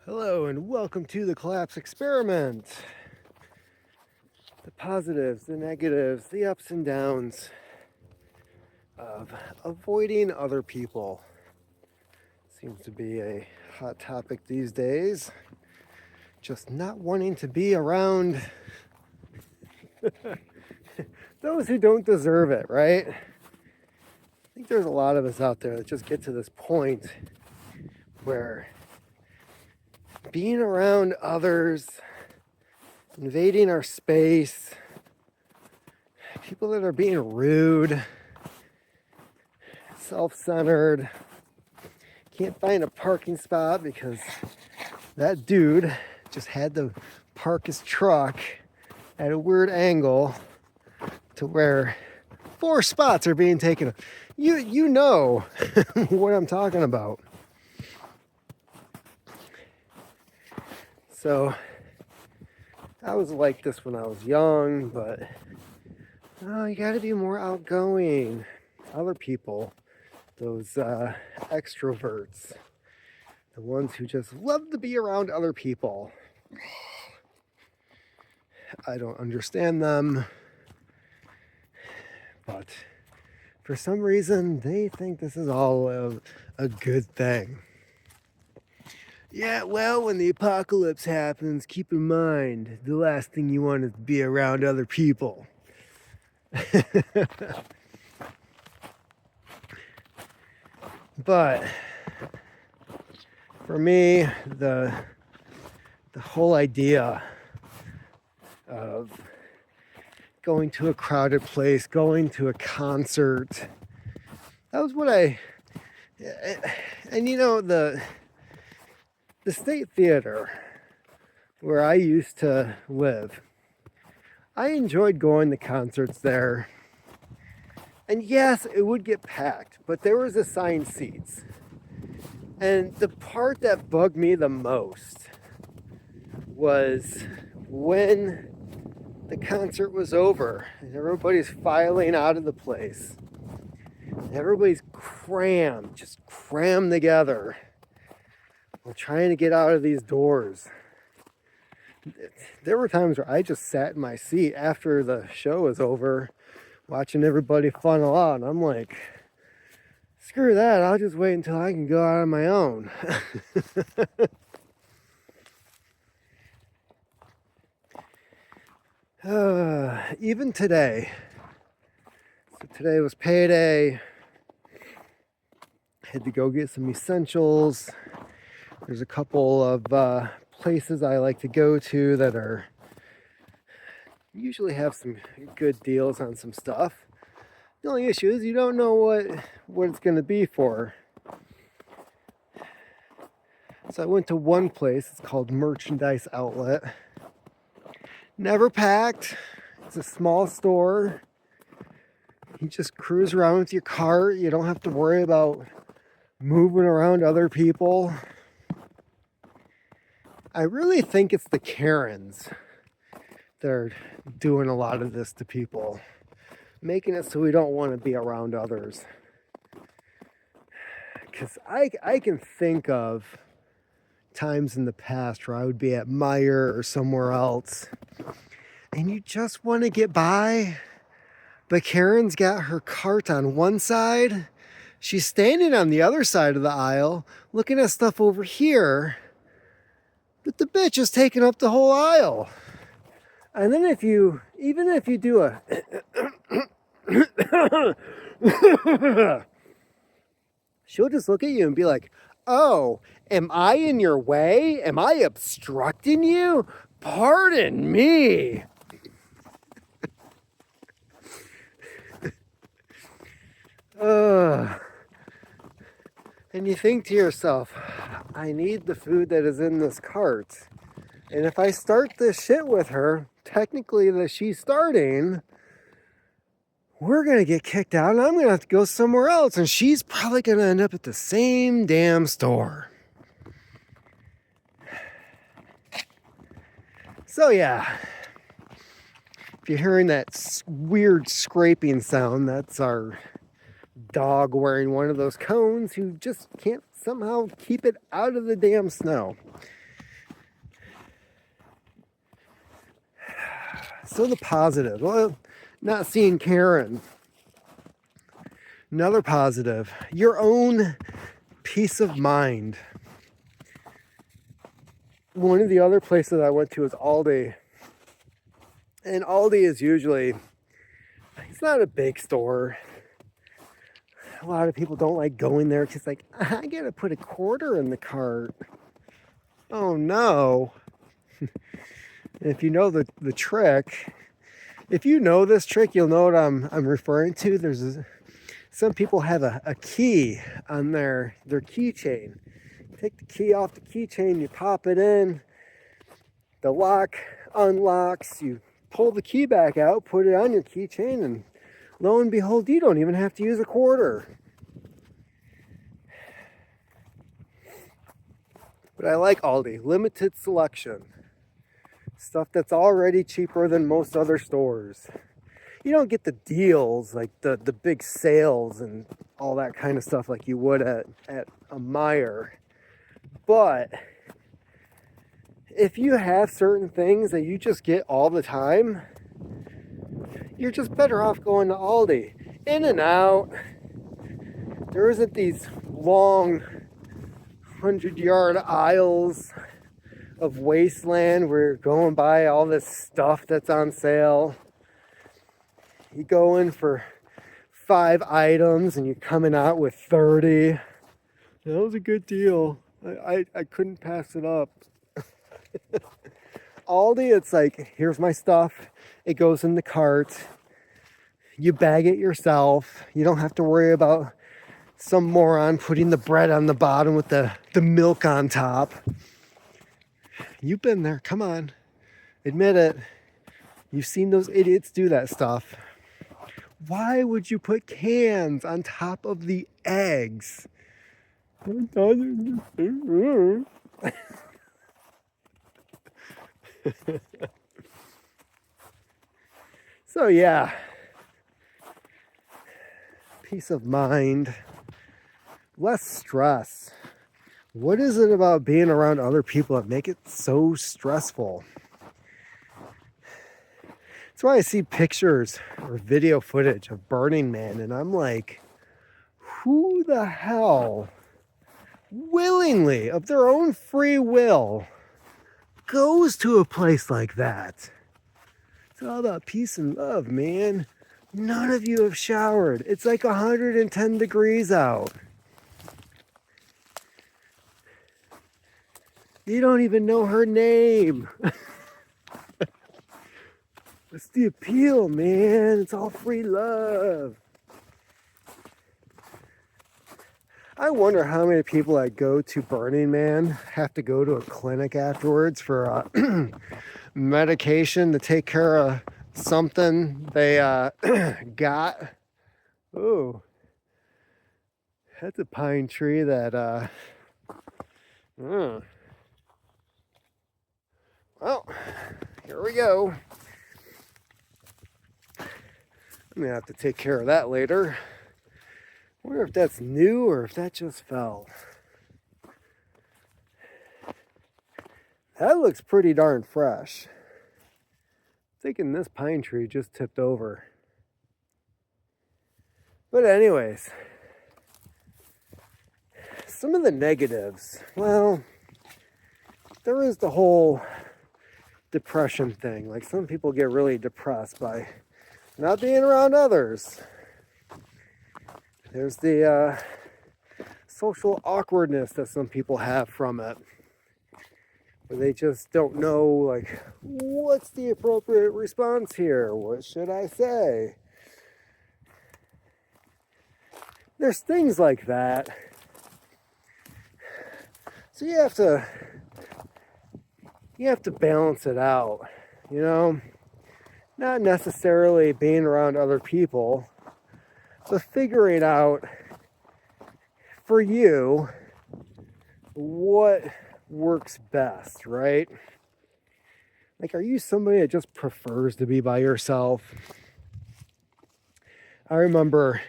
Hello and welcome to the collapse experiment. The positives, the negatives, the ups and downs of avoiding other people seems to be a hot topic these days. Just not wanting to be around those who don't deserve it, right? I think there's a lot of us out there that just get to this point where being around others, invading our space, people that are being rude, self-centered, can't find a parking spot because that dude just had to park his truck at a weird angle to where 4 spots are being taken up. You know what I'm talking about. So I was like this when I was young, but you got to be more outgoing. Other people, those extroverts, the ones who just love to be around other people. I don't understand them, but for some reason they think this is all a good thing. Yeah, well, when the apocalypse happens, keep in mind the last thing you want is to be around other people. But for me, the whole idea of going to a crowded place, going to a concert, that was what and you know, the State Theater where I used to live, I enjoyed going to concerts there. And yes, it would get packed, but there was assigned seats. And the part that bugged me the most was when the concert was over and everybody's filing out of the place. Everybody's just crammed together. We're trying to get out of these doors. There were times where I just sat in my seat after the show was over, watching everybody funnel out, and I'm like, screw that, I'll just wait until I can go out on my own. Even today, so today was payday, had to go get some essentials. There's a couple of places I like to go to that are usually have some good deals on some stuff. The only issue is you don't know what it's going to be for. So I went to one place. It's called Merchandise Outlet. Never packed. It's a small store. You just cruise around with your cart. You don't have to worry about moving around other people. I really think it's the Karens that are doing a lot of this to people, making it so we don't want to be around others. Because I can think of times in the past where I would be at Meijer or somewhere else, and you just want to get by, but Karen's got her cart on one side. She's standing on the other side of the aisle, looking at stuff over here, but the bitch is taking up the whole aisle. And then even if you do a she'll just look at you and be like, oh, am I in your way? Am I obstructing you? Pardon me. And you think to yourself, I need the food that is in this cart. And if I start this shit with her, technically that she's starting, we're going to get kicked out and I'm going to have to go somewhere else. And she's probably going to end up at the same damn store. So yeah, if you're hearing that weird scraping sound, that's our dog wearing one of those cones who just can't somehow keep it out of the damn snow. So the positive, well, not seeing Karen. Another positive, your own peace of mind. One of the other places I went to is Aldi. And Aldi is usually, it's not a big store. A lot of people don't like going there because, like, I gotta put a quarter in the cart. Oh no. If you know the trick, if you know this trick, you'll know what I'm referring to. Some people have a key on their keychain. Take the key off the keychain, you pop it in, the lock unlocks, you pull the key back out, put it on your keychain, and lo and behold, you don't even have to use a quarter. But I like Aldi, limited selection. Stuff that's already cheaper than most other stores. You don't get the deals, like the big sales and all that kind of stuff like you would at a Meijer. But if you have certain things that you just get all the time, you're just better off going to Aldi. In and out. There isn't these long 100-yard aisles of wasteland where you're going by all this stuff that's on sale. You go in for 5 items and you're coming out with 30. That was a good deal. I couldn't pass it up. Aldi, it's like, here's my stuff. It goes in the cart. You bag it yourself. You don't have to worry about some moron putting the bread on the bottom with the milk on top. You've been there. Come on. Admit it. You've seen those idiots do that stuff. Why would you put cans on top of the eggs? So yeah, peace of mind, less stress. What is it about being around other people that make it so stressful? That's why I see pictures or video footage of Burning Man and I'm like, who the hell willingly, of their own free will, goes to a place like that? It's all about peace and love, man. None of you have showered. It's like 110 degrees out. You don't even know her name. It's the appeal, man. It's all free love. I wonder how many people that go to Burning Man have to go to a clinic afterwards for medication to take care of something they got. Ooh, that's a pine tree that well, here we go. I'm gonna have to take care of that later. I wonder if that's new or if that just fell. That looks pretty darn fresh. I'm thinking this pine tree just tipped over. But anyways, some of the negatives. Well, there is the whole depression thing. Like, some people get really depressed by not being around others. There's the social awkwardness that some people have from it, where they just don't know, like, what's the appropriate response here? What should I say? There's things like that. So you have to balance it out, you know? Not necessarily being around other people, but figuring out for you what works best, right? Like, are you somebody that just prefers to be by yourself? I remember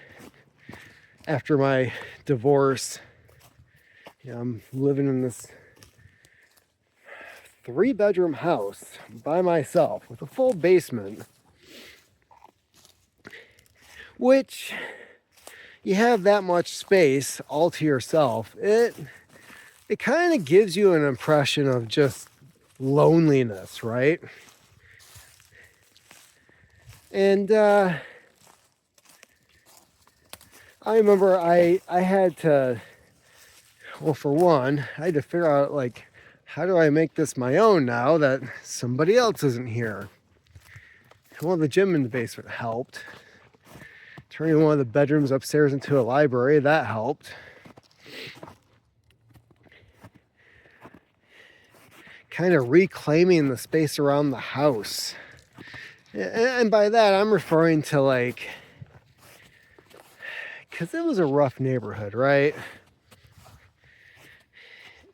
after my divorce, I'm living in this 3-bedroom house by myself with a full basement, which you have that much space all to yourself, it kind of gives you an impression of just loneliness, right? And I remember I had to, well, for one, I had to figure out, like, how do I make this my own now that somebody else isn't here? Well, the gym in the basement helped. Turning one of the bedrooms upstairs into a library, that helped. Kind of reclaiming the space around the house. And by that, I'm referring to, like, because it was a rough neighborhood, right?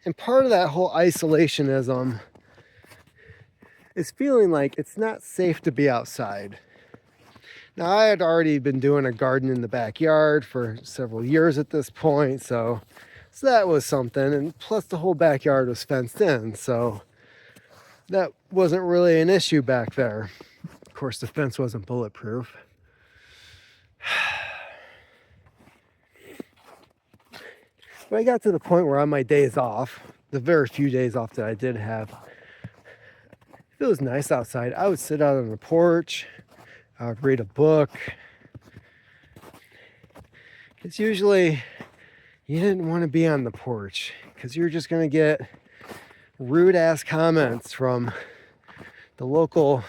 And part of that whole isolationism is feeling like it's not safe to be outside. Now, I had already been doing a garden in the backyard for several years at this point, so that was something. And plus, the whole backyard was fenced in, so that wasn't really an issue back there. Of course, the fence wasn't bulletproof. But I got to the point where on my days off, the very few days off that I did have, if it was nice outside, I would sit out on the porch, I would read a book. Because usually you didn't want to be on the porch because you're just going to get rude ass comments from the local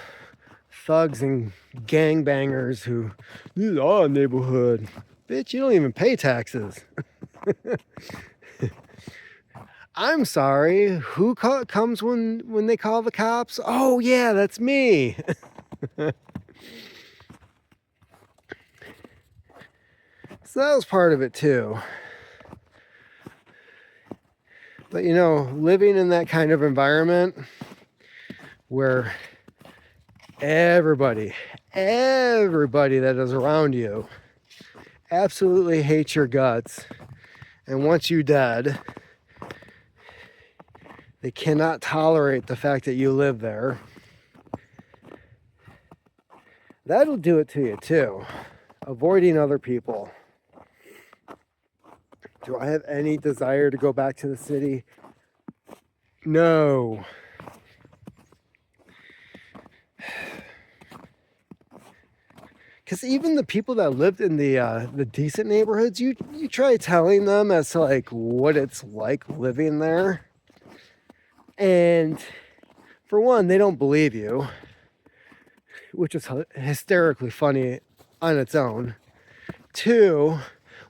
thugs and gangbangers who, this is our neighborhood. Bitch, you don't even pay taxes. I'm sorry, who comes when they call the cops? Oh yeah, that's me. So that was part of it too. But you know, living in that kind of environment where everybody that is around you absolutely hates your guts and wants you dead. They cannot tolerate the fact that you live there. That'll do it to you too. Avoiding other people. Do I have any desire to go back to the city? No. Because even the people that lived in the decent neighborhoods, you try telling them as to like what it's like living there. And for one, they don't believe you, which is hysterically funny on its own. Two,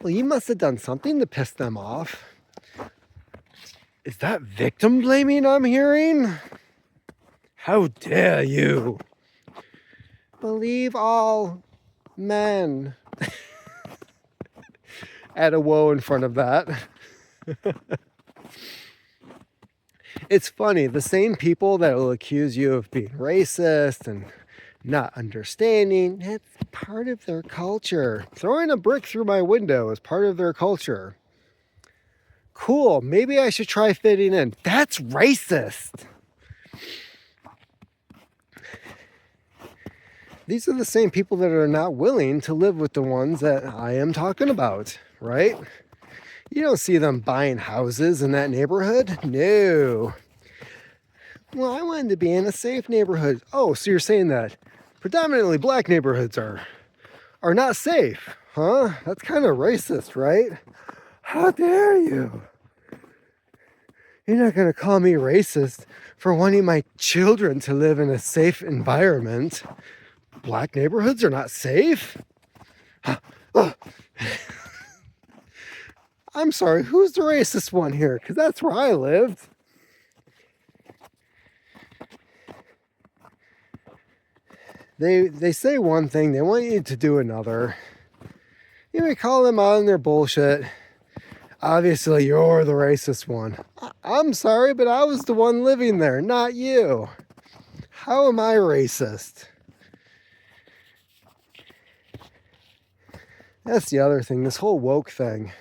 well, you must have done something to piss them off. Is that victim blaming I'm hearing? How dare you? Believe all men. Add a woe in front of that. It's funny, the same people that will accuse you of being racist and not understanding, it's part of their culture. Throwing a brick through my window is part of their culture. Cool, maybe I should try fitting in. That's racist. These are the same people that are not willing to live with the ones that I am talking about, right? You don't see them buying houses in that neighborhood. No. Well, I wanted to be in a safe neighborhood. Oh, so you're saying that predominantly black neighborhoods are not safe, huh? That's kind of racist, right? How dare you? You're not going to call me racist for wanting my children to live in a safe environment. Black neighborhoods are not safe? I'm sorry, who's the racist one here? Because that's where I lived. They say one thing, they want you to do another. You may call them out on their bullshit. Obviously, you're the racist one. I'm sorry, but I was the one living there, not you. How am I racist? That's the other thing, this whole woke thing.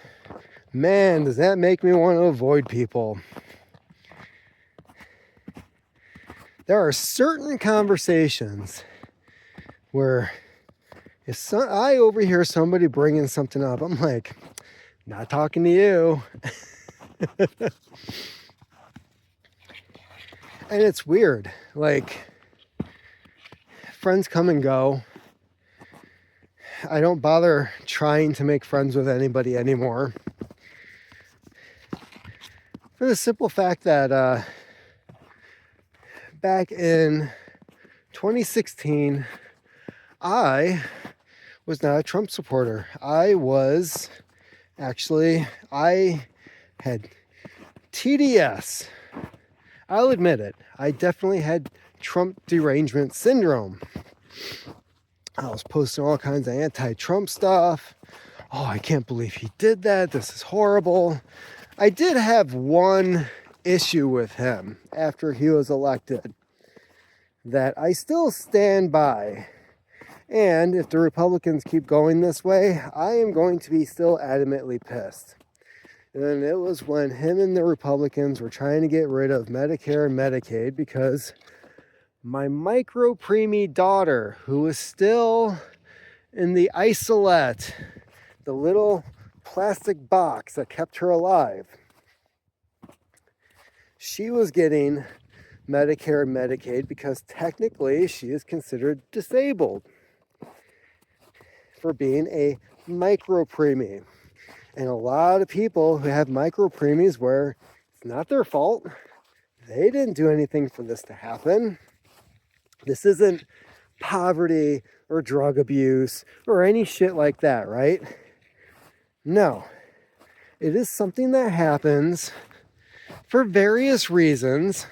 Man, does that make me want to avoid people. there are certain conversations where I overhear somebody bringing something up, I'm like, not talking to you. And it's weird. Like, friends come and go. I don't bother trying to make friends with anybody anymore. For the simple fact that back in 2016, I was not a Trump supporter. I had TDS. I'll admit it. I definitely had Trump derangement syndrome. I was posting all kinds of anti-Trump stuff. Oh, I can't believe he did that. This is horrible. I did have one issue with him after he was elected that I still stand by. And if the Republicans keep going this way, I am going to be still adamantly pissed. And it was when him and the Republicans were trying to get rid of Medicare and Medicaid because my micro preemie daughter, who was still in the isolette, the little plastic box that kept her alive, she was getting Medicare and Medicaid because technically she is considered disabled for being a micro preemie. And a lot of people who have micro preemies where it's not their fault, they didn't do anything for this to happen. This isn't poverty or drug abuse or any shit like that, right? No. It is something that happens for various reasons,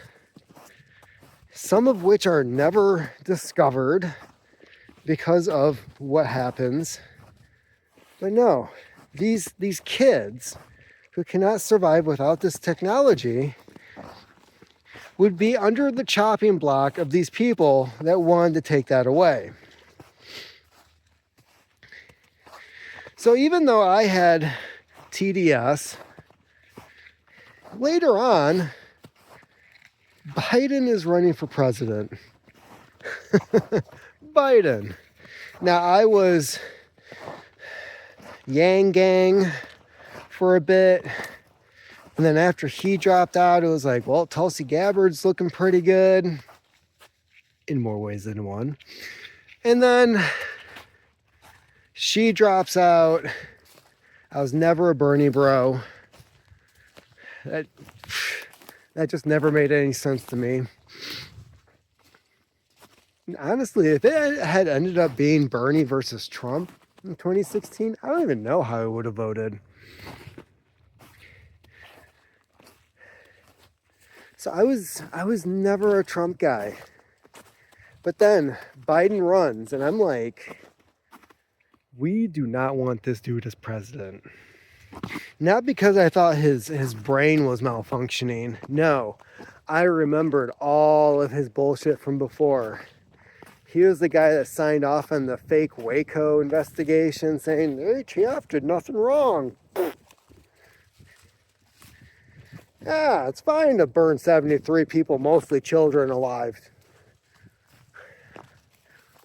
some of which are never discovered because of what happens. But no, these kids who cannot survive without this technology would be under the chopping block of these people that wanted to take that away. So even though I had TDS, later on, Biden is running for president. Biden. Now, I was Yang Gang for a bit. And then after he dropped out, it was like, well, Tulsi Gabbard's looking pretty good in more ways than one. And then she drops out. I was never a Bernie bro. That just never made any sense to me. And honestly, if it had ended up being Bernie versus Trump in 2016, I don't even know how I would have voted. So I was never a Trump guy. But then Biden runs and I'm like, we do not want this dude as president. Not because I thought his brain was malfunctioning. No, I remembered all of his bullshit from before. He was the guy that signed off on the fake Waco investigation saying, ATF did nothing wrong. Yeah, it's fine to burn 73 people, mostly children, alive.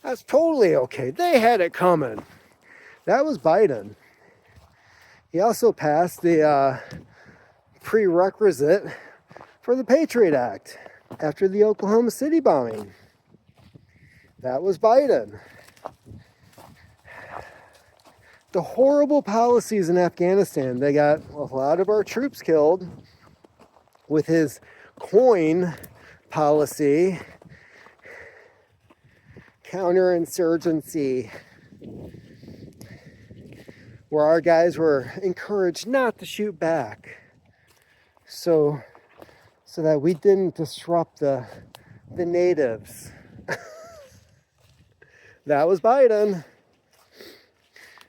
That's totally okay. They had it coming. That was Biden. He also passed the prerequisite for the Patriot Act after the Oklahoma City bombing. That was Biden. The horrible policies in Afghanistan. They got a lot of our troops killed with his coin policy, counterinsurgency, where our guys were encouraged not to shoot back so that we didn't disrupt the natives. That was Biden.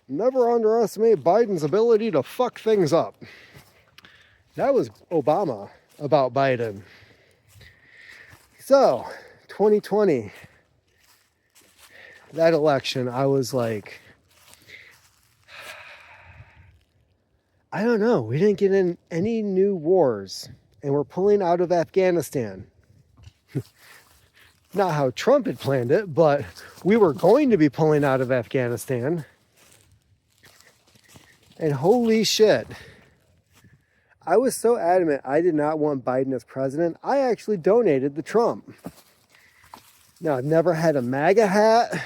Never underestimate Biden's ability to fuck things up. That was Obama about Biden. So, 2020, that election, I was like, I don't know. We didn't get in any new wars, and we're pulling out of Afghanistan. Not how Trump had planned it, but we were going to be pulling out of Afghanistan. And holy shit, I was so adamant I did not want Biden as president, I actually donated to Trump. Now, I've never had a MAGA hat,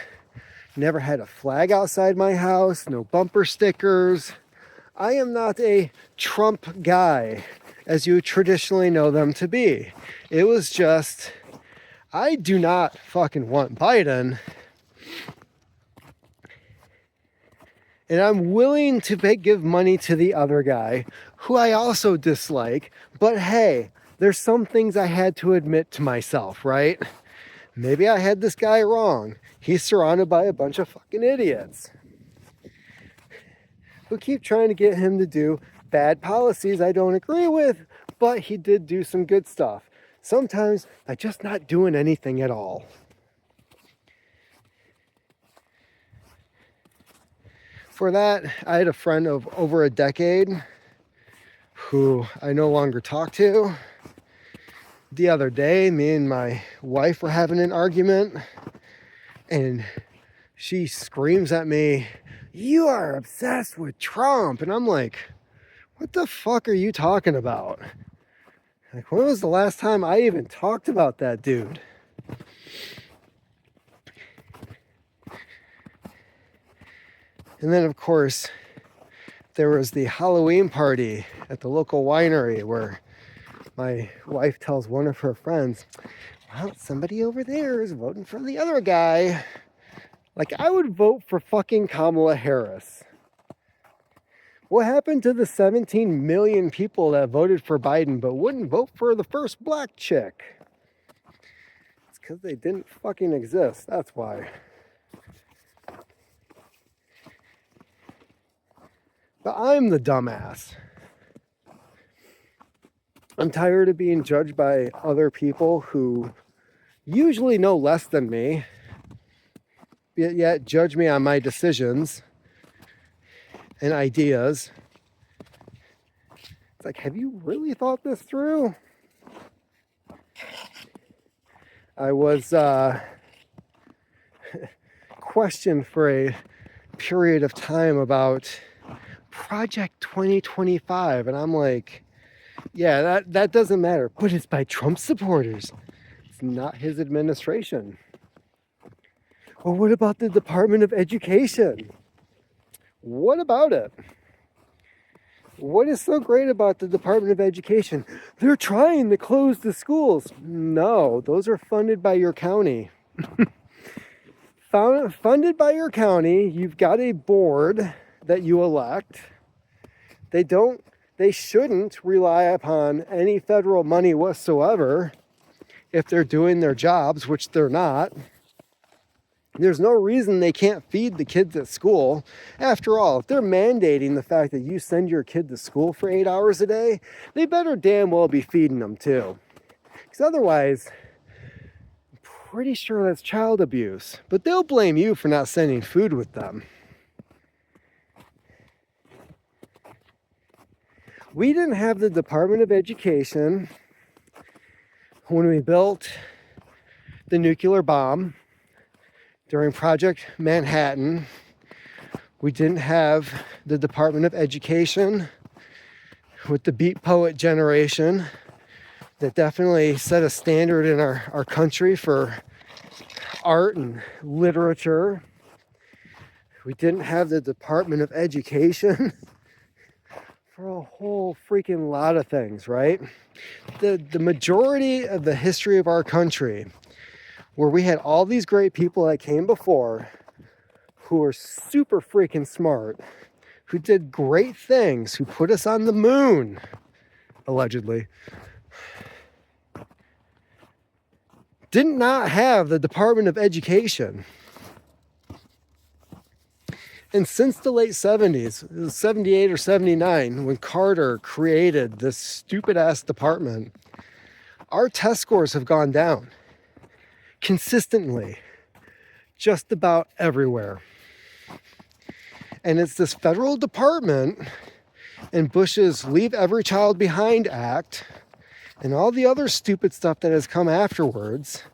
never had a flag outside my house, no bumper stickers. I am not a Trump guy, as you traditionally know them to be. It was just, I do not fucking want Biden. And I'm willing to give money to the other guy, who I also dislike. But hey, there's some things I had to admit to myself, right? Maybe I had this guy wrong. He's surrounded by a bunch of fucking idiots who keep trying to get him to do bad policies I don't agree with, but he did do some good stuff. Sometimes by just not doing anything at all. For that, I had a friend of over a decade who I no longer talk to. The other day, me and my wife were having an argument, and she screams at me, "You are obsessed with Trump." And I'm like, what the fuck are you talking about? Like, when was the last time I even talked about that dude? And then, of course, there was the Halloween party at the local winery where my wife tells one of her friends, "Well, somebody over there is voting for the other guy." Like, I would vote for fucking Kamala Harris. What happened to the 17 million people that voted for Biden but wouldn't vote for the first black chick? It's because they didn't fucking exist. That's why. But I'm the dumbass. I'm tired of being judged by other people who usually know less than me, yet judge me on my decisions and ideas. It's like, have you really thought this through? I was questioned for a period of time about Project 2025, and I'm like, yeah, that doesn't matter, but it's by Trump supporters. It's not his administration. Well, what about the Department of Education? What about it? What is so great about the Department of Education? They're trying to close the schools. No, those are funded by your county. Funded by your county, you've got a board that you elect. They shouldn't rely upon any federal money whatsoever if they're doing their jobs, which they're not. There's no reason they can't feed the kids at school. After all, if they're mandating the fact that you send your kid to school for 8 hours a day, they better damn well be feeding them too. Because otherwise, I'm pretty sure that's child abuse. But they'll blame you for not sending food with them. We didn't have the Department of Education when we built the nuclear bomb during Project Manhattan. We didn't have the Department of Education with the Beat Poet generation that definitely set a standard in our country for art and literature. We didn't have the Department of Education for a whole freaking lot of things, right? The majority of the history of our country, where we had all these great people that came before who were super freaking smart, who did great things, who put us on the moon, allegedly, did not have the Department of Education. And since the late 70s, it was 78 or 79, when Carter created this stupid-ass department, our test scores have gone down consistently, just about everywhere. And it's this federal department and Bush's Leave Every Child Behind Act and all the other stupid stuff that has come afterwards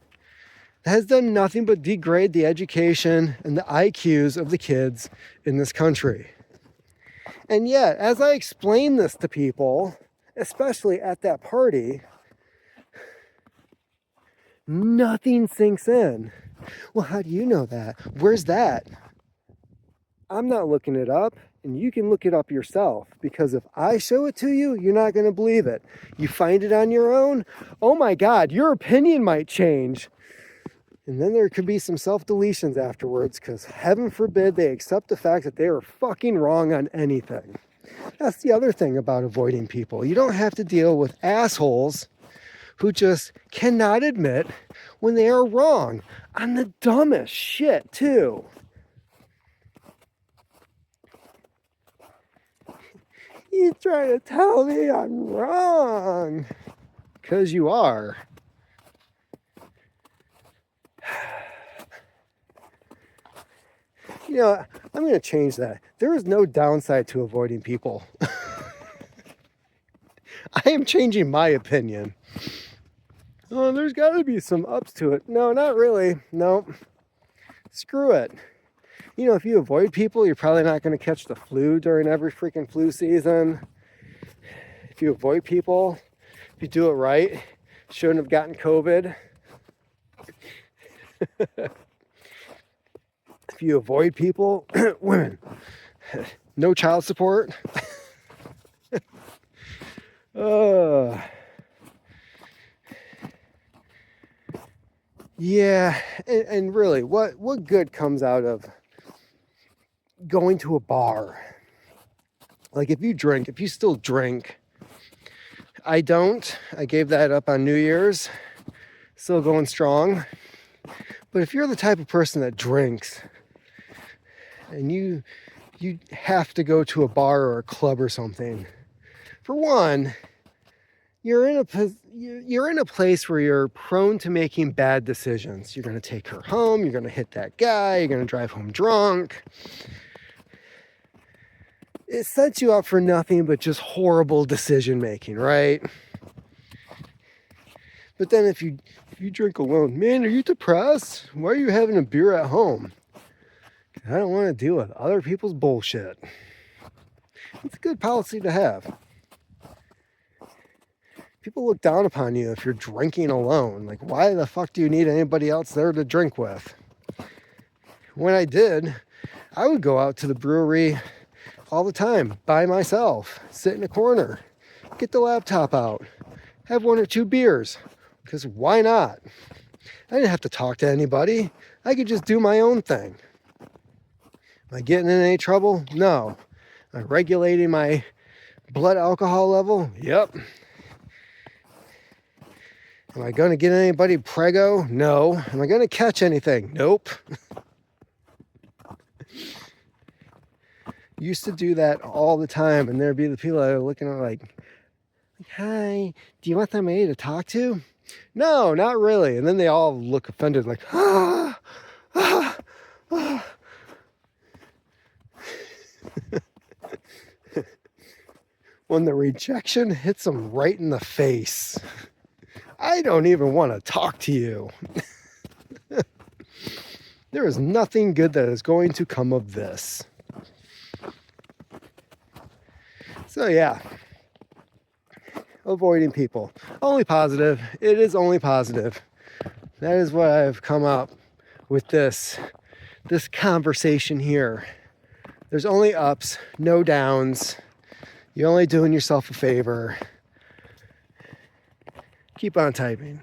has done nothing but degrade the education and the IQs of the kids in this country. And yet, as I explain this to people, especially at that party, nothing sinks in. Well, how do you know that? Where's that? I'm not looking it up, and you can look it up yourself, because if I show it to you, you're not going to believe it. You find it on your own, oh my God, your opinion might change. And then there could be some self-deletions afterwards, because heaven forbid they accept the fact that they are fucking wrong on anything. That's the other thing about avoiding people. You don't have to deal with assholes who just cannot admit when they are wrong on the dumbest shit, too. He's trying to tell me I'm wrong. Because you are. You know, I'm going to change that. There is no downside to avoiding people. I am changing my opinion. Oh, there's got to be some ups to it. No, not really. No. Screw it. You know, if you avoid people, you're probably not going to catch the flu during every freaking flu season. If you avoid people, if you do it right, shouldn't have gotten COVID. If you avoid people, women, no child support. Yeah, and really, what good comes out of going to a bar? Like, if you still drink, I don't. I gave that up on New Year's. Still going strong. But if you're the type of person that drinks, and you have to go to a bar or a club or something, for one, you're in a place where you're prone to making bad decisions. You're going to take her home, you're going to hit that guy, you're going to drive home drunk. It sets you up for nothing but just horrible decision making, right? But then if you drink alone, man, are you depressed? Why are you having a beer at home? I don't want to deal with other people's bullshit. It's a good policy to have. People look down upon you if you're drinking alone. Like, why the fuck do you need anybody else there to drink with? When I did, I would go out to the brewery all the time by myself, sit in a corner, get the laptop out, have one or two beers, because why not? I didn't have to talk to anybody. I could just do my own thing. Am I getting in any trouble? No. Am I regulating my blood alcohol level? Yep. Am I going to get anybody prego? No. Am I going to catch anything? Nope. Used to do that all the time, and there'd be the people that are looking at like, hi, do you want somebody to talk to? No, not really. And then they all look offended, like, ah, ah, ah. When the rejection hits them right in the face, I don't even want to talk to you. There is nothing good that is going to come of this. So yeah, avoiding people. Only positive. It is only positive. That is what I've come up with this conversation here. There's only ups, no downs. You're only doing yourself a favor. Keep on typing.